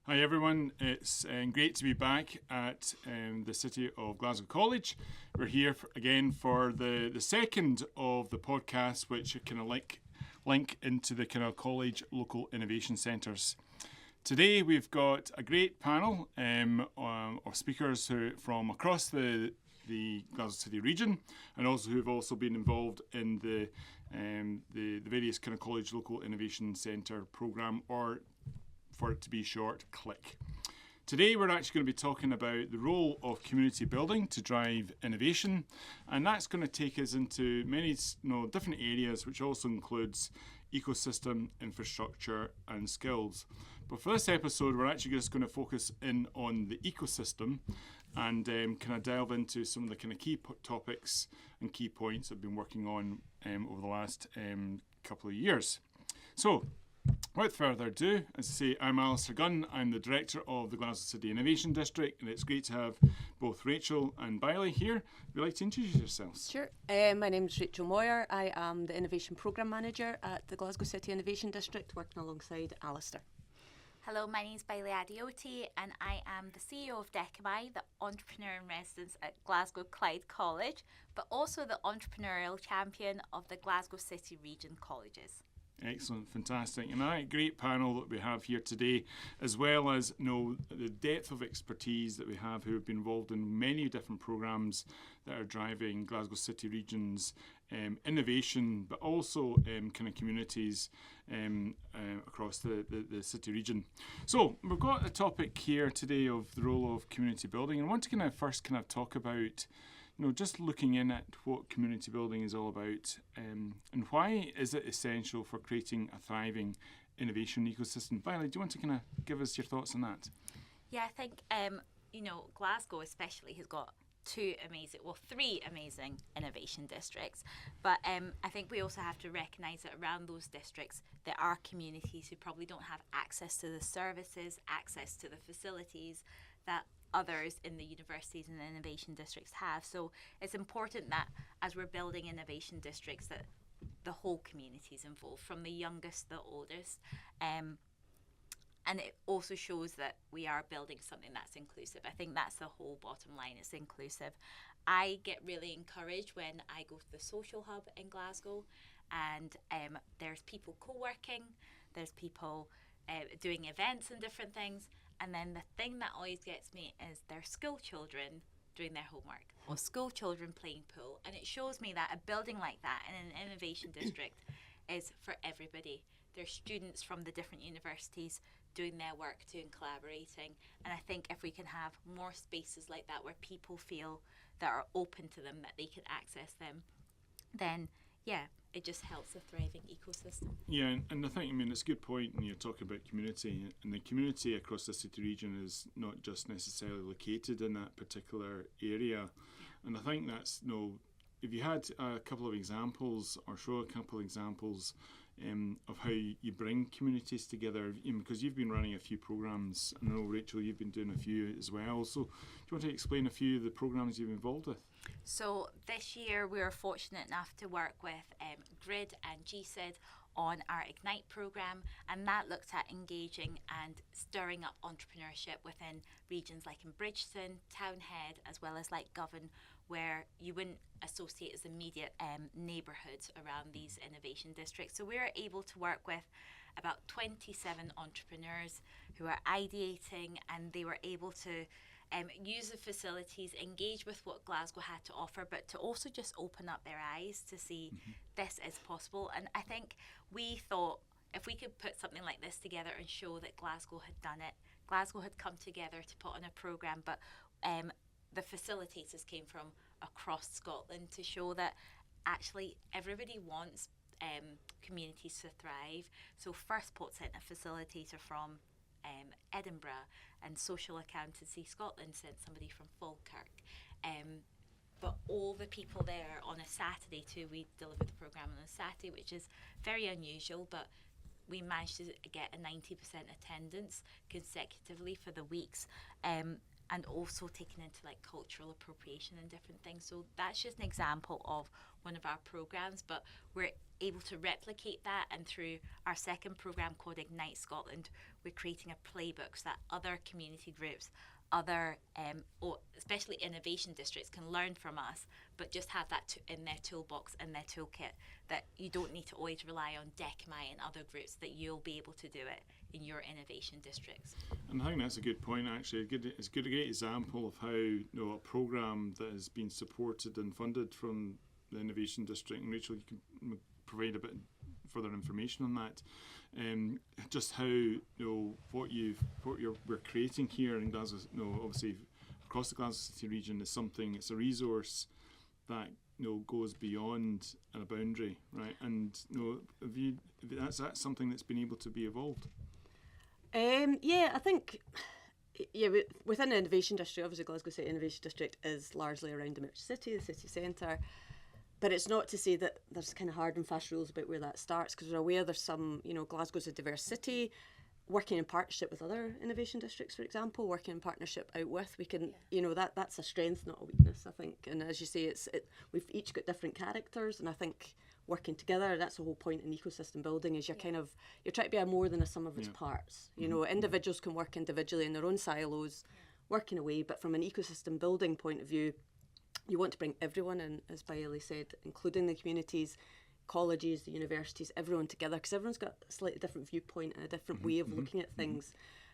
Hi everyone, it's great to be back at the City of Glasgow College. We're here again for the second of the podcasts, which kind of link into the kind of college local innovation centres. Today we've got a great panel of speakers from across the Glasgow City region, and also who've also been involved in the various kind of college local innovation centre programme, or for it to be short, CLIC. Today we're actually going to be talking about the role of community building to drive innovation, and that's going to take us into many different areas, which also includes ecosystem, infrastructure and skills. But for this episode we're actually just going to focus in on the ecosystem and kind of delve into some of the kind of key topics and key points I've been working on over the last couple of years. So, without further ado, as I say, I'm Alisdair Gunn. I'm the Director of the Glasgow City Innovation District, and it's great to have both Rachel and Bayile here. Would you like to introduce yourselves? Sure. My name is Rachel Moir. I am the Innovation Programme Manager at the Glasgow City Innovation District, working alongside Alisdair. Hello, my name is Bayile Adeoti, and I am the CEO of Dechomai, the Entrepreneur in Residence at Glasgow City College, but also the Entrepreneurial Champion of the Glasgow City Region Colleges. Excellent, fantastic. And a great panel that we have here today, as well as the depth of expertise that we have who have been involved in many different programmes that are driving Glasgow City Region's innovation, but also kind of communities across the city region. So we've got a topic here today of the role of community building, and I want to first talk about just looking in at what community building is all about, and why is it essential for creating a thriving innovation ecosystem. Bayile, do you want to give us your thoughts on that? Yeah, I think, Glasgow especially has got three amazing innovation districts. But I think we also have to recognise that around those districts, there are communities who probably don't have access to the services, access to the facilities that others in the universities and the innovation districts have. So it's important that as we're building innovation districts that the whole community is involved, from the youngest to the oldest. And it also shows that we are building something that's inclusive. I think that's the whole bottom line, it's inclusive. I get really encouraged when I go to the social hub in Glasgow, and there's people co-working, there's people doing events and different things. And then the thing that always gets me is their school children doing their homework or school children playing pool. And it shows me that a building like that in an innovation district is for everybody. There's students from the different universities doing their work too and collaborating. And I think if we can have more spaces like that where people feel that are open to them, that they can access them, then it just helps a thriving ecosystem. Yeah, and I think, it's a good point when you're talking about community, and the community across the city region is not just necessarily located in that particular area. And I think that's, if you had a couple of examples, or show a couple of examples of how you bring communities together, because you've been running a few programmes. I know, Rachel, you've been doing a few as well. So do you want to explain a few of the programmes you've been involved with? So this year we were fortunate enough to work with GRID and GCID on our Ignite programme, and that looked at engaging and stirring up entrepreneurship within regions like in Bridgeton, Townhead, as well as like Govan, where you wouldn't associate as immediate neighbourhoods around these innovation districts. So we were able to work with about 27 entrepreneurs who are ideating, and they were able to use the facilities, engage with what Glasgow had to offer, but to also just open up their eyes to see this is possible. And I think we thought if we could put something like this together and show that Glasgow had done it, Glasgow had come together to put on a programme, but the facilitators came from across Scotland to show that actually everybody wants communities to thrive. So First Pot sent a facilitator from Edinburgh, and Social Accountancy Scotland sent somebody from Falkirk. But all the people there on a Saturday too, we delivered the programme on a Saturday, which is very unusual, but we managed to get a 90% attendance consecutively for the weeks. and also taking into like cultural appropriation and different things. So that's just an example of one of our programs, but we're able to replicate that, and through our second program called Ignite Scotland, we're creating a playbook so that other community groups, other especially innovation districts, can learn from us, but just have that in their toolbox and their toolkit, that you don't need to always rely on Dechomai and other groups, that you'll be able to do it in your innovation districts. And I think that's a good point, actually. It's a great example of how, you know, a programme that has been supported and funded from the innovation district, and Rachel, you can provide a bit further information on that. Just how, you know, we're creating here in Glasgow, you know, obviously across the Glasgow City region is something. It's a resource that, you know, goes beyond a boundary, right? And, you know, that's something that's been able to be evolved. I think within the innovation district, obviously Glasgow City Innovation District is largely around the city centre. But it's not to say that there's kind of hard and fast rules about where that starts, because we're aware there's some, you know, Glasgow's a diverse city, working in partnership with other innovation districts, for example, working in partnership out with, we can, you know, that's a strength, not a weakness, I think. And as you say, we've each got different characters, and I think working together, that's the whole point in ecosystem building, is you're trying to be more than a sum of its parts. You know, individuals can work individually in their own silos, working away, but from an ecosystem building point of view, you want to bring everyone in, as Bayile said, including the communities, colleges, the universities, everyone together, because everyone's got a slightly different viewpoint and a different way of looking at things.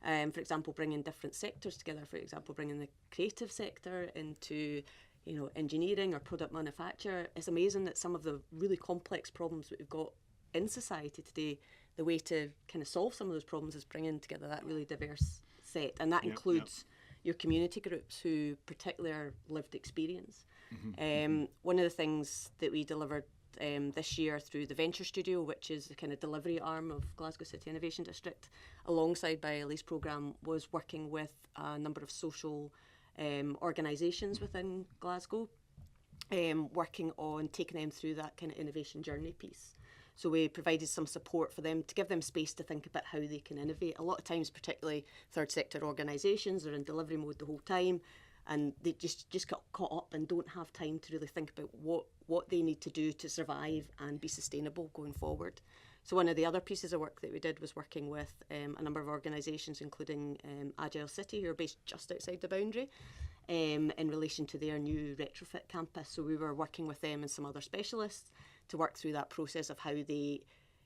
For example, bringing different sectors together, for example, bringing the creative sector into, you know, engineering or product manufacture. It's amazing that some of the really complex problems that we've got in society today, the way to kind of solve some of those problems is bringing together that really diverse set, and that includes your community groups who particularly are lived experience. One of the things that we delivered this year through the Venture Studio, which is the kind of delivery arm of Glasgow City Innovation District, alongside Baile's programme, was working with a number of social organisations within Glasgow, working on taking them through that kind of innovation journey piece. So we provided some support for them to give them space to think about how they can innovate. A lot of times, particularly third sector organisations, are in delivery mode the whole time, and they just got caught up and don't have time to really think about what they need to do to survive and be sustainable going forward. So one of the other pieces of work that we did was working with a number of organisations, including Agile City, who are based just outside the boundary, in relation to their new retrofit campus. So we were working with them and some other specialists to work through that process of how they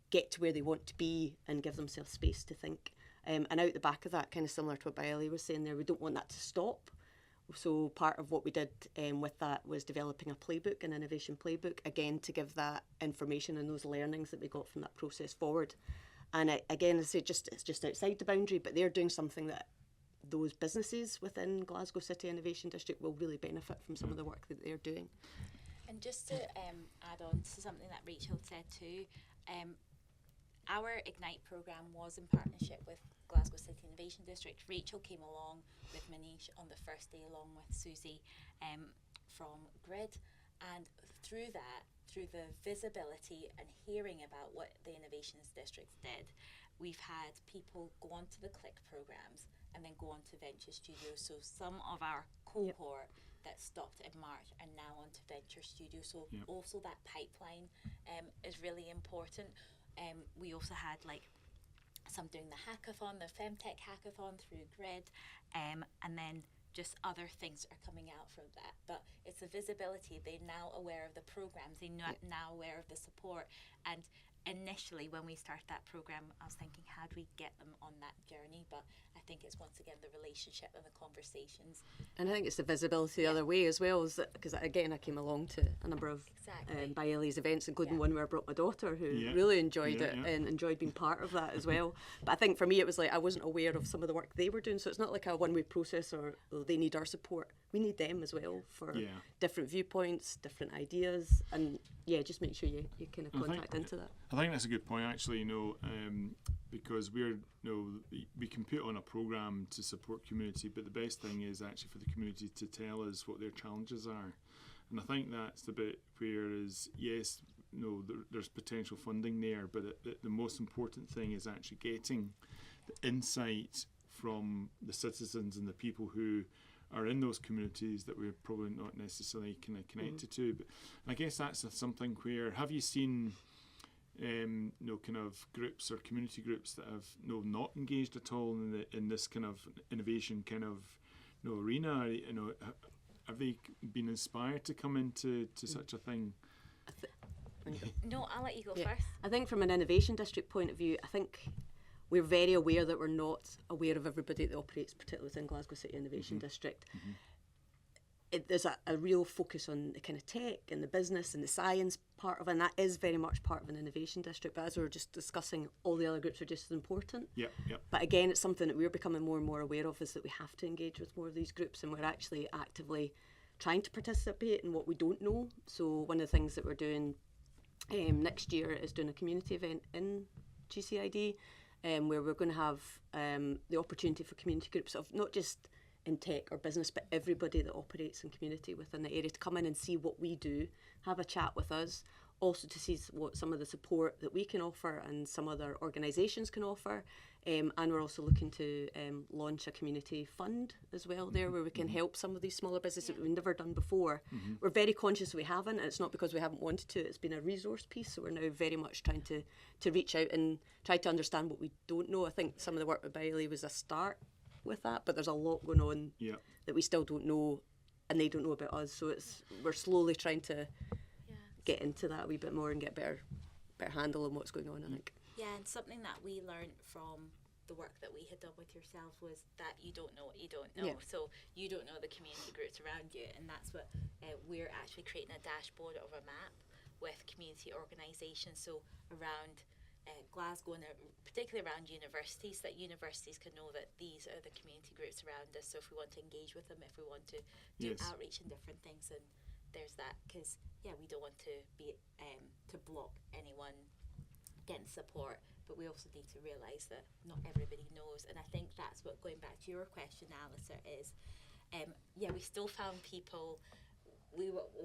get to where they want to be and give themselves space to think. And out the back of that, kind of similar to what Bayile was saying there, we don't want that to stop. So part of what we did with that was developing a playbook, an innovation playbook, again, to give that information and those learnings that we got from that process forward. And again, I say it's just outside the boundary, but they're doing something that those businesses within Glasgow City Innovation District will really benefit from some of the work that they're doing. And just to add on to something that Rachel said too, our Ignite programme was in partnership with Glasgow City Innovation District. Rachel came along with Manish on the first day, along with Susie from Grid, and through the visibility and hearing about what the Innovations Districts did, we've had people go on to the CLIC programmes and then go on to Venture Studio. So some of our cohort that stopped in March are now on to Venture Studio. So also that pipeline is really important. We also had some doing the hackathon, the Femtech hackathon through Grid, and then just other things are coming out from that. But it's the visibility. They're now aware of the programs. They're now aware of the support. And initially, when we started that program, I was thinking, how do we get them on that journey? But I think it's once again the relationship and the conversations. And I think it's the visibility the other way as well, because again, I came along to a number of Baile's events, including one where I brought my daughter, who really enjoyed it and enjoyed being part of that as well. But I think for me, it was like I wasn't aware of some of the work they were doing, so it's not like a one-way process or they need our support. We need them as well for different viewpoints, different ideas, and just make sure you kind of contact into that. I think that's a good point, actually, because we can put on a programme to support community, but the best thing is actually for the community to tell us what their challenges are. And I think that's the bit where there's potential funding there, but the most important thing is actually getting the insight from the citizens and the people who are in those communities that we're probably not necessarily kind of connected to. But I guess that's something where, have you seen kind of groups or community groups that have not engaged at all in this kind of innovation kind of arena? Have they been inspired to come into such a thing? No, I'll let you go first. I think from an innovation district point of view, I think we're very aware that we're not aware of everybody that operates, particularly within Glasgow City Innovation District. There's a real focus on the kind of tech and the business and the science part of it, and that is very much part of an innovation district. But as we were just discussing, all the other groups are just as important. Yep. But again, it's something that we're becoming more and more aware of, is that we have to engage with more of these groups, and we're actually actively trying to participate in what we don't know. So one of the things that we're doing next year is doing a community event in GCID, where we're going to have the opportunity for community groups of not just in tech or business, but everybody that operates in community within the area to come in and see what we do, have a chat with us, also to see what some of the support that we can offer and some other organisations can offer. And we're also looking to launch a community fund as well there, where we can help some of these smaller businesses that we've never done before. We're very conscious we haven't, and it's not because we haven't wanted to, it's been a resource piece, so we're now very much trying to reach out and try to understand what we don't know. I think some of the work with Bayile was a start with that, but there's a lot going on that we still don't know, and they don't know about us, so we're slowly trying to get into that a wee bit more and get better handle on what's going on, I think. Yeah, and something that we learned from the work that we had done with yourself was that you don't know what you don't know. So you don't know the community groups around you, and that's what we're actually creating a dashboard of a map with community organisations, so around Glasgow, and particularly around universities, that universities can know that these are the community groups around us. So if we want to engage with them, if we want to do outreach and different things, and there's that, because we don't want to be to block anyone getting support, but we also need to realise that not everybody knows. And I think that's what, going back to your question, Alisdair, is we still found people.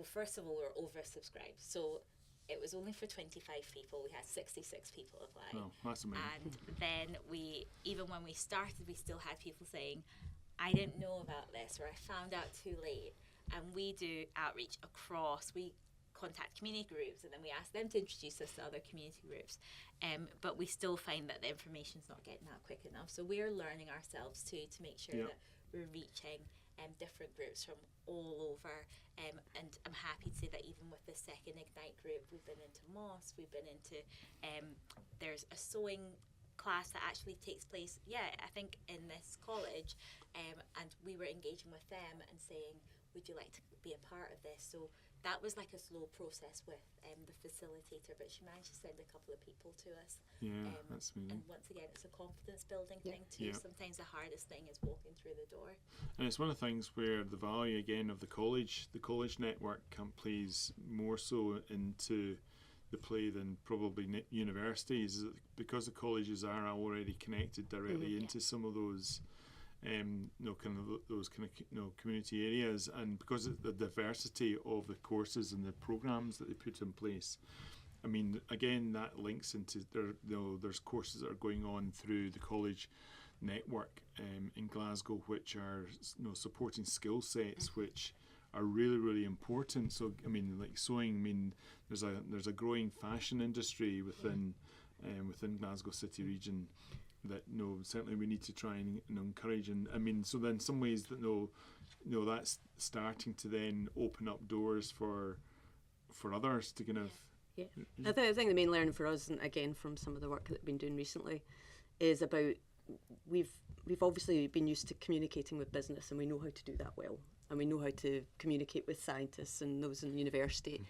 First of all, we were oversubscribed, so it was only for 25 people. We had 66 people apply. Oh, that's amazing. And then even when we started, we still had people saying, I didn't know about this, or I found out too late. And we do outreach across. We contact community groups, and then we ask them to introduce us to other community groups. But we still find that the information's not getting out quick enough. So we're learning ourselves too, to make sure that we're reaching different groups from all over. And I'm happy to say that even with the second Ignite group, we've been into mosques, we've been into, there's a sewing class that actually takes place, I think in this college, and we were engaging with them and saying, would you like to be a part of this? So that was like a slow process with the facilitator, but she managed to send a couple of people to us. That's amazing. And once again, it's a confidence building thing too. Sometimes the hardest thing is walking through the door. And it's one of the things where the value again of the college network plays more so into the play than probably universities, because the colleges are already connected directly into some of those community areas, and because of the diversity of the courses and the programs that they put in place. I mean, again, that links into there's courses that are going on through the college network in Glasgow, which are supporting skill sets which are really, really important. So I mean, like sewing. I mean, there's a growing fashion industry within Glasgow City Region that certainly we need to try and encourage. And I mean, so then in some ways that that's starting to then open up doors for others to kind of. I think the main learning for us, and again from some of the work that we've been doing recently, is about we've obviously been used to communicating with business, and we know how to do that well, and we know how to communicate with scientists and those in university.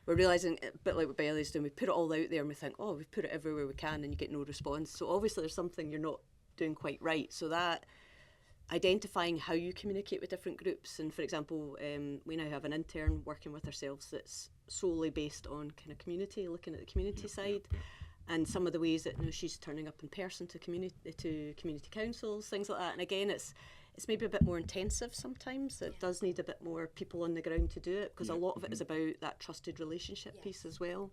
We're realising, a bit like what Baile's doing, we put it all out there and we think, we've put it everywhere we can, and you get no response. So obviously there's something you're not doing quite right. So that identifying how you communicate with different groups, and for example, we now have an intern working with ourselves that's solely based on kind of community, looking at the community side, and some of the ways that she's turning up in person to community councils, things like that. And again, it's maybe a bit more intensive sometimes. It does need a bit more people on the ground to do it, because a lot of it is about that trusted relationship piece as well.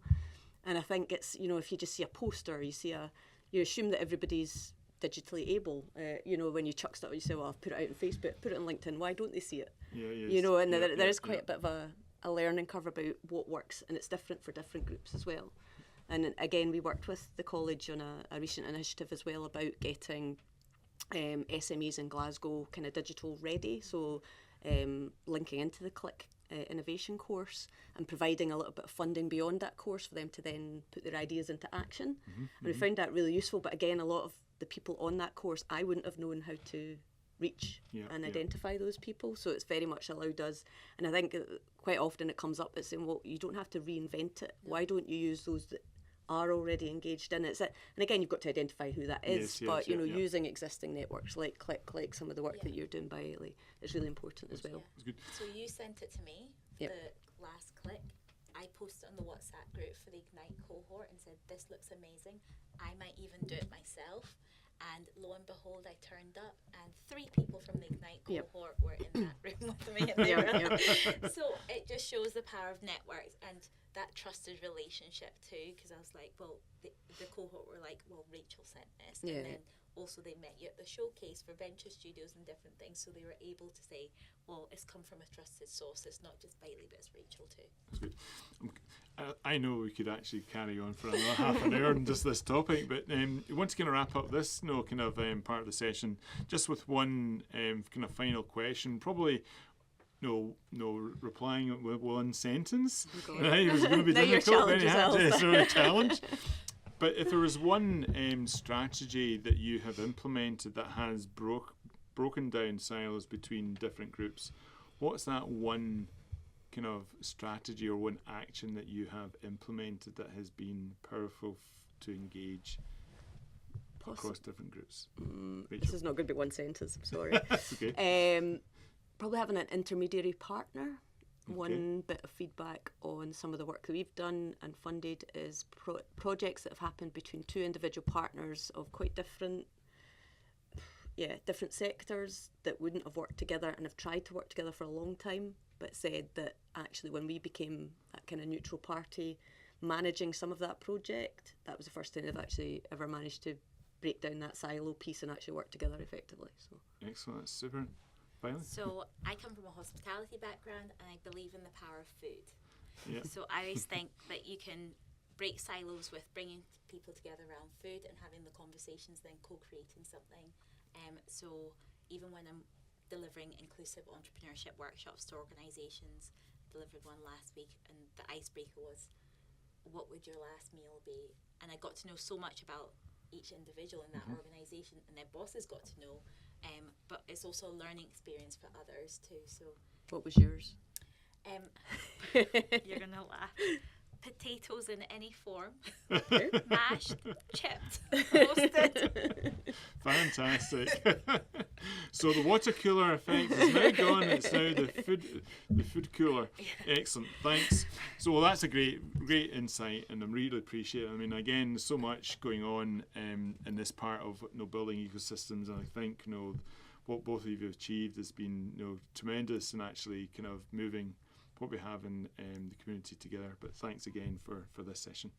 And I think it's, if you just see a poster, you assume that everybody's digitally able. When you chuck stuff, you say, well, I've put it out on Facebook, put it on LinkedIn, why don't they see it? And there is quite a bit of a learning curve about what works, and it's different for different groups as well. And again, we worked with the college on a recent initiative as well about getting SMEs in Glasgow kind of digital ready, so linking into the CLIC innovation course and providing a little bit of funding beyond that course for them to then put their ideas into action. And we found that really useful, but again, a lot of the people on that course, I wouldn't have known how to reach and identify those people, so it's very much allowed us. And I think quite often it comes up as saying, well, you don't have to reinvent it. Why don't you use those that are already engaged in it? And again, you've got to identify who that is, using existing networks like CLIC, like some of the work that you're doing by Bayile, is really important as well. Yeah. So you sent it to me, the last CLIC. I posted on the WhatsApp group for the Ignite cohort and said, this looks amazing. I might even do it myself. And lo and behold, I turned up and 3 people from the Ignite cohort were in that room with me. And so it just shows the power of networks and that trusted relationship too, because I was like, well, the cohort were like, well, Rachel sent this. And then also they met you at the showcase for venture studios and different things, so they were able to say, well, it's come from a trusted source, it's not just Bayile, but it's Rachel too. That's good. I know we could actually carry on for another half an hour on just this topic, but we want to kind of wrap up this part of the session just with one kind of final question, probably replying with one sentence. It was going to be difficult, very a challenge. But if there was one strategy that you have implemented that has broken down silos between different groups, what's that one kind of strategy or one action that you have implemented that has been powerful to engage across different groups? This is not going to be one sentence, I'm sorry. That's okay. Probably having an intermediary partner. One bit of feedback on some of the work that we've done and funded is projects that have happened between 2 individual partners of quite different sectors that wouldn't have worked together and have tried to work together for a long time, but said that actually when we became that kind of neutral party managing some of that project, that was the first time they've actually ever managed to break down that silo piece and actually work together effectively. So excellent, that's super. Bayile? So I come from a hospitality background and I believe in the power of food. Yeah. So I always think that you can break silos with bringing people together around food and having the conversations, then co-creating something. So even when I'm delivering inclusive entrepreneurship workshops to organisations, delivered one last week, and the icebreaker was, what would your last meal be? And I got to know so much about each individual in that organisation, and their bosses got to know. But it's also a learning experience for others too. So, what was yours? You're gonna laugh. Potatoes in any form, mashed, chipped, roasted. Fantastic. So the water cooler effect is now gone. It's now the food cooler. Excellent. Thanks. So that's a great insight, and I really appreciate it. I mean, again, there's so much going on in this part of building ecosystems, and I think what both of you have achieved has been tremendous and actually kind of moving what we have in the community together. But thanks again for this session.